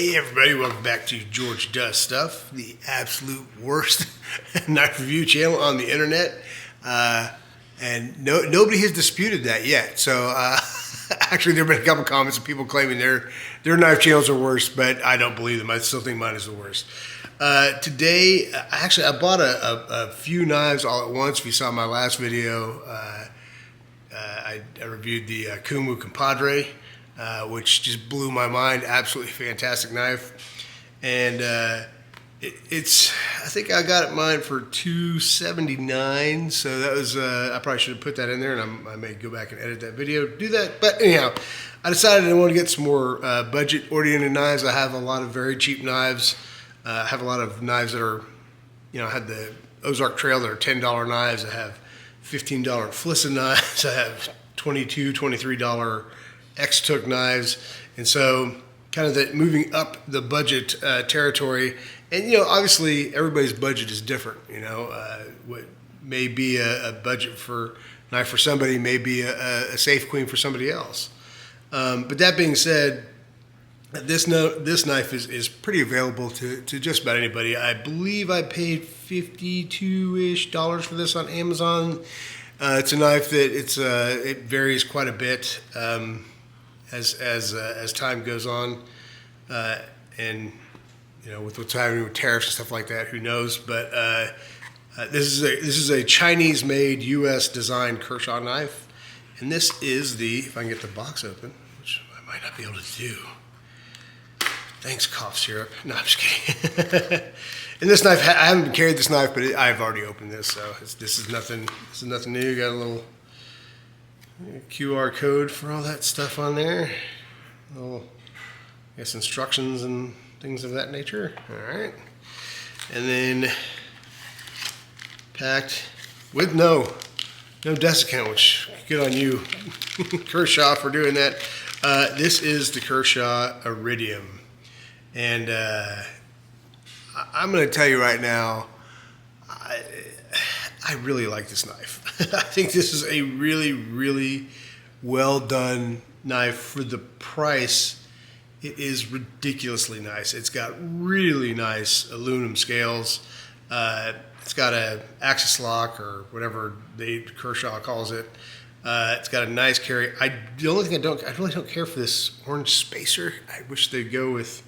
Hey everybody, welcome back to George Does Stuff, the absolute worst knife review channel on the internet. And nobody has disputed that yet. So actually there have been a couple comments of people claiming their knife channels are worse, but I don't believe them. I still think mine is the worst. Today, I bought a few knives all at once. If you saw my last video, I reviewed the Kumu Compadre. Which just blew my mind. Absolutely fantastic knife. And it's, I think I got mine for $279. So that was, I probably should have put that in there, and I may go back and edit that video, do that. But anyhow, I decided I want to get some more budget-oriented knives. I have a lot of very cheap knives. I have a lot of knives that are, I had the Ozark Trail that are $10 knives. I have $15 Flisson knives. I have $22, $23 X-Took knives, and so kind of that moving up the budget territory. And obviously everybody's budget is different. What may be a budget for knife for somebody may be a safe queen for somebody else. But that being said, this knife is pretty available to just about anybody. I believe I paid $52-ish for this on Amazon. It's a knife that it varies quite a bit. As time goes on, and with what's happening with tariffs and stuff like that, who knows? But this is a Chinese-made, U.S.-designed Kershaw knife, and this is the, if I can get the box open, which I might not be able to do. Thanks, cough syrup. No, I'm just kidding. And this knife, I haven't carried this knife, but I've already opened this, so this is nothing. This is nothing new. Got a little QR code for all that stuff on there. Little, I guess, instructions and things of that nature. All right. And then packed with no desiccant, which good on you, Kershaw, for doing that. This is the Kershaw Iridium. And I'm going to tell you right now, I really like this knife. I think this is a really, really well done knife for the price. It is ridiculously nice. It's got really nice aluminum scales. It's got a axis lock, or whatever Kershaw calls it. It's got a nice carry. The only thing I really don't care for this orange spacer. I wish they'd go with,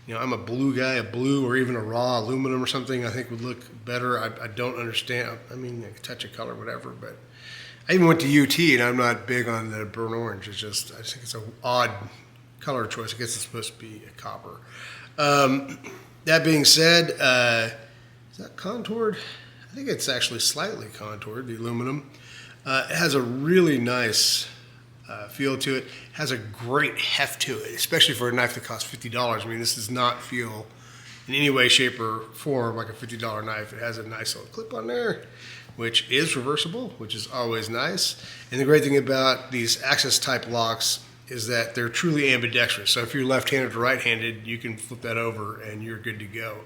I'm a blue guy, a blue or even a raw aluminum or something I think would look better. I don't understand. I mean, I could touch a color, whatever, but I even went to UT and I'm not big on the burnt orange. I just think it's an odd color choice. I guess it's supposed to be a copper. That being said, is that contoured? I think it's actually slightly contoured, the aluminum. It has a really nice feel to it. Has a great heft to it, especially for a knife that costs $50. I mean, this does not feel in any way, shape, or form like a $50 knife. It has a nice little clip on there, which is reversible, which is always nice. And the great thing about these axis type locks is that they're truly ambidextrous. So if you're left-handed or right-handed, you can flip that over and you're good to go.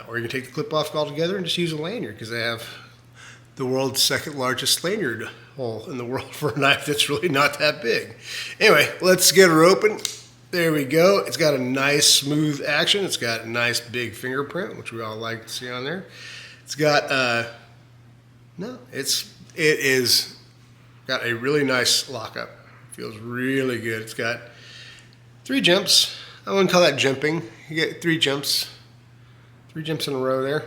Or you can take the clip off altogether and just use a lanyard, because they have the world's second largest lanyard hole in the world for a knife that's really not that big. Anyway, let's get her open. There we go. It's got a nice smooth action. It's got a nice big fingerprint, which we all like to see on there. It's got it is got a really nice lockup. Feels really good. It's got 3 jumps. I wouldn't call that jumping. You get 3 jumps in a row there.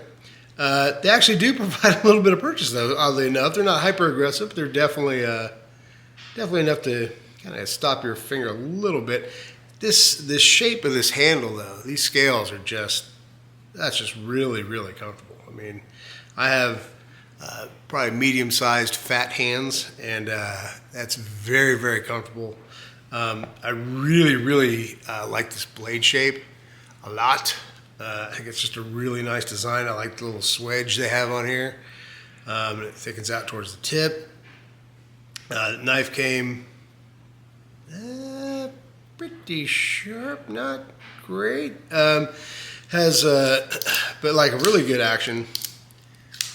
They actually do provide a little bit of purchase, though, oddly enough. They're not hyper aggressive. They're definitely enough to kind of stop your finger a little bit. This shape of this handle, though, these scales are that's just really, really comfortable. I mean, I have probably medium-sized fat hands, and that's very, very comfortable. I really, really like this blade shape a lot. I think it's just a really nice design. I like the little swedge they have on here. It thickens out towards the tip. The knife came pretty sharp, not great. Has, but like a really good action.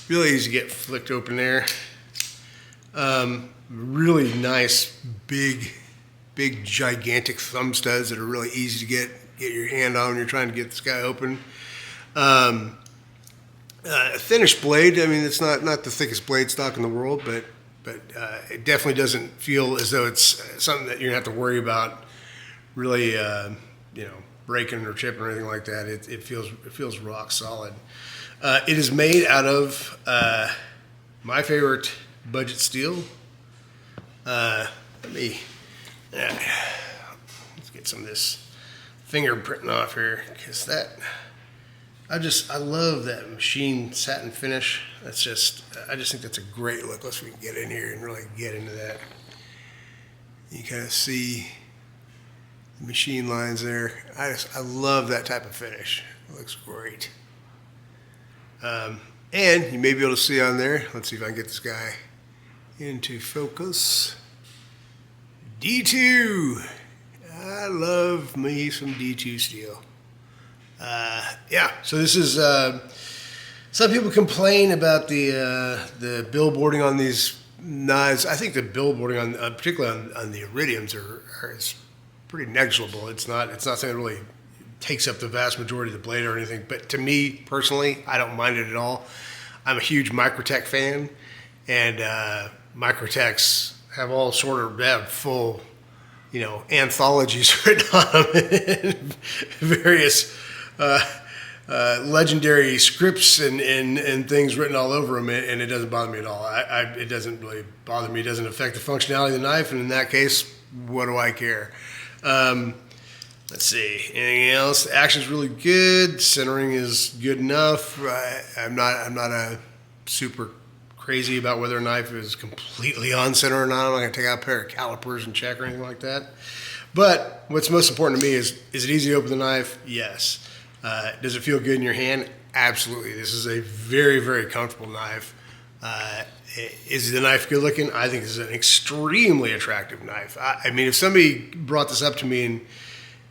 Really easy to get flicked open there. Really nice, big gigantic thumb studs that are really easy to get get your hand on when you're trying to get this guy open. A finished blade. I mean, it's not the thickest blade stock in the world, but it definitely doesn't feel as though it's something that you're gonna have to worry about really, breaking or chipping or anything like that. It feels rock solid. It is made out of my favorite budget steel. Let's get some of this fingerprinting off here, because I love that machine satin finish. I just think that's a great look. Let's see if we can get in here and really get into that. You kind of see the machine lines there. I love that type of finish. It looks great. And you may be able to see on there, let's see if I can get this guy into focus. D2. I love me some D2 steel. So this is, some people complain about the billboarding on these knives. I think the billboarding on particularly on the iridiums is pretty negligible. It's not something that really takes up the vast majority of the blade or anything. But to me personally, I don't mind it at all. I'm a huge Microtech fan, and Microtechs have all sort of have full, anthologies written on them and various legendary scripts and things written all over them, and it doesn't bother me at all. It doesn't really bother me. It doesn't affect the functionality of the knife, and in that case, what do I care? Let's see. Anything else? The action's really good. Centering is good enough. I'm not a super crazy about whether a knife is completely on center or not. I'm not going to take out a pair of calipers and check or anything like that. But what's most important to me is it easy to open the knife? Yes. Does it feel good in your hand? Absolutely. This is a very, very comfortable knife. Is the knife good looking? I think this is an extremely attractive knife. I mean, if somebody brought this up to me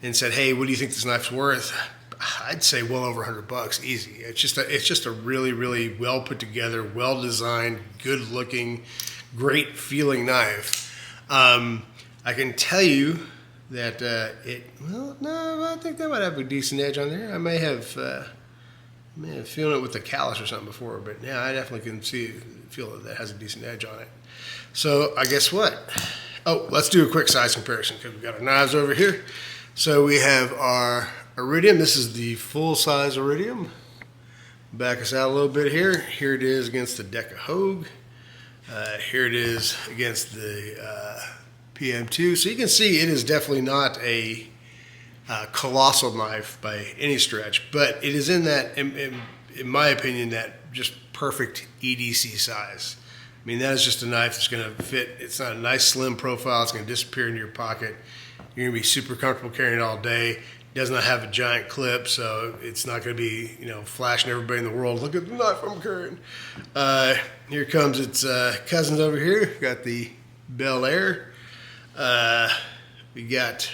and said, "Hey, what do you think this knife's worth?" I'd say well over $100, easy. It's just a really, really well put together, well designed, good looking, great feeling knife. I can tell you that I think that might have a decent edge on there. I may have feeling it with the callus or something before, but yeah, I definitely can feel that has a decent edge on it. So I guess what? Oh, let's do a quick size comparison, because we've got our knives over here. So we have our iridium. This is the full size iridium. Back us out a little bit here. Here it is against the Deca Hogue. Here it is against the PM2. So you can see it is definitely not a colossal knife by any stretch, but it is in that, in my opinion, that just perfect EDC size. I mean, that is just a knife that's going to fit. It's not a nice slim profile. It's going to disappear into your pocket. You're going to be super comfortable carrying it all day. It does not have a giant clip, so it's not going to be, flashing everybody in the world. Look at the knife I'm carrying. Here comes its cousins over here. Got the Bel Air. We got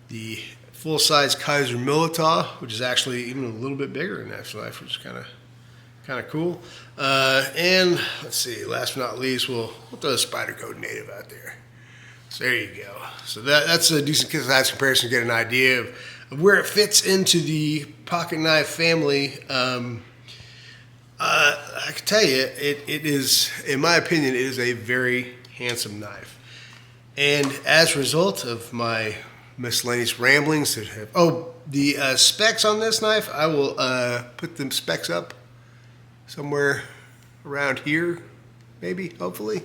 the full-size Kaiser Milita, which is actually even a little bit bigger than that knife, which is kind of cool. And let's see, last but not least, we'll throw the Spyderco Native out there. So there you go. So that's a decent size comparison to get an idea of where it fits into the pocket knife family. I can tell you, it is, in my opinion, it is a very handsome knife. And as a result of my miscellaneous ramblings that have, the specs on this knife, I will put them specs up somewhere around here, maybe, hopefully.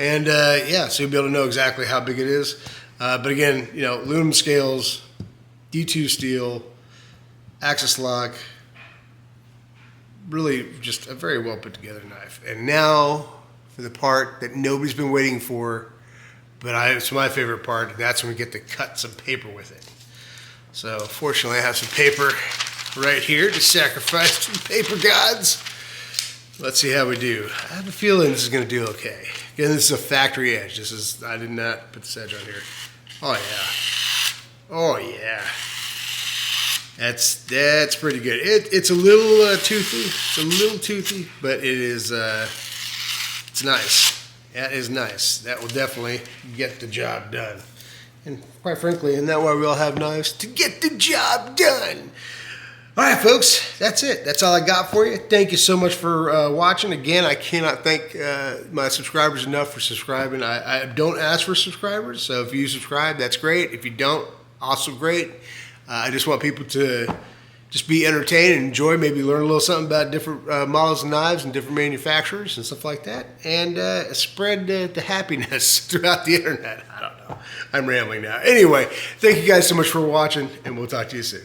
And so you'll be able to know exactly how big it is. But again, aluminum scales, D2 steel, axis lock, really just a very well put together knife. And now for the part that nobody's been waiting for, but it's my favorite part. That's when we get to cut some paper with it. So fortunately I have some paper right here to sacrifice to the paper gods. Let's see how we do. I have a feeling this is going to do okay. Again, this is a factory edge. I did not put this edge on here. Oh yeah. Oh yeah. That's pretty good. It's a little toothy. It's a little toothy, but it is it's nice. That is nice. That will definitely get the job done. And quite frankly, isn't that why we all have knives? To get the job done. All right, folks, that's it. That's all I got for you. Thank you so much for watching. Again, I cannot thank my subscribers enough for subscribing. I don't ask for subscribers, so if you subscribe, that's great. If you don't, also great. I just want people to just be entertained and enjoy, maybe learn a little something about different models of knives and different manufacturers and stuff like that, and spread the happiness throughout the internet. I don't know. I'm rambling now. Anyway, thank you guys so much for watching, and we'll talk to you soon.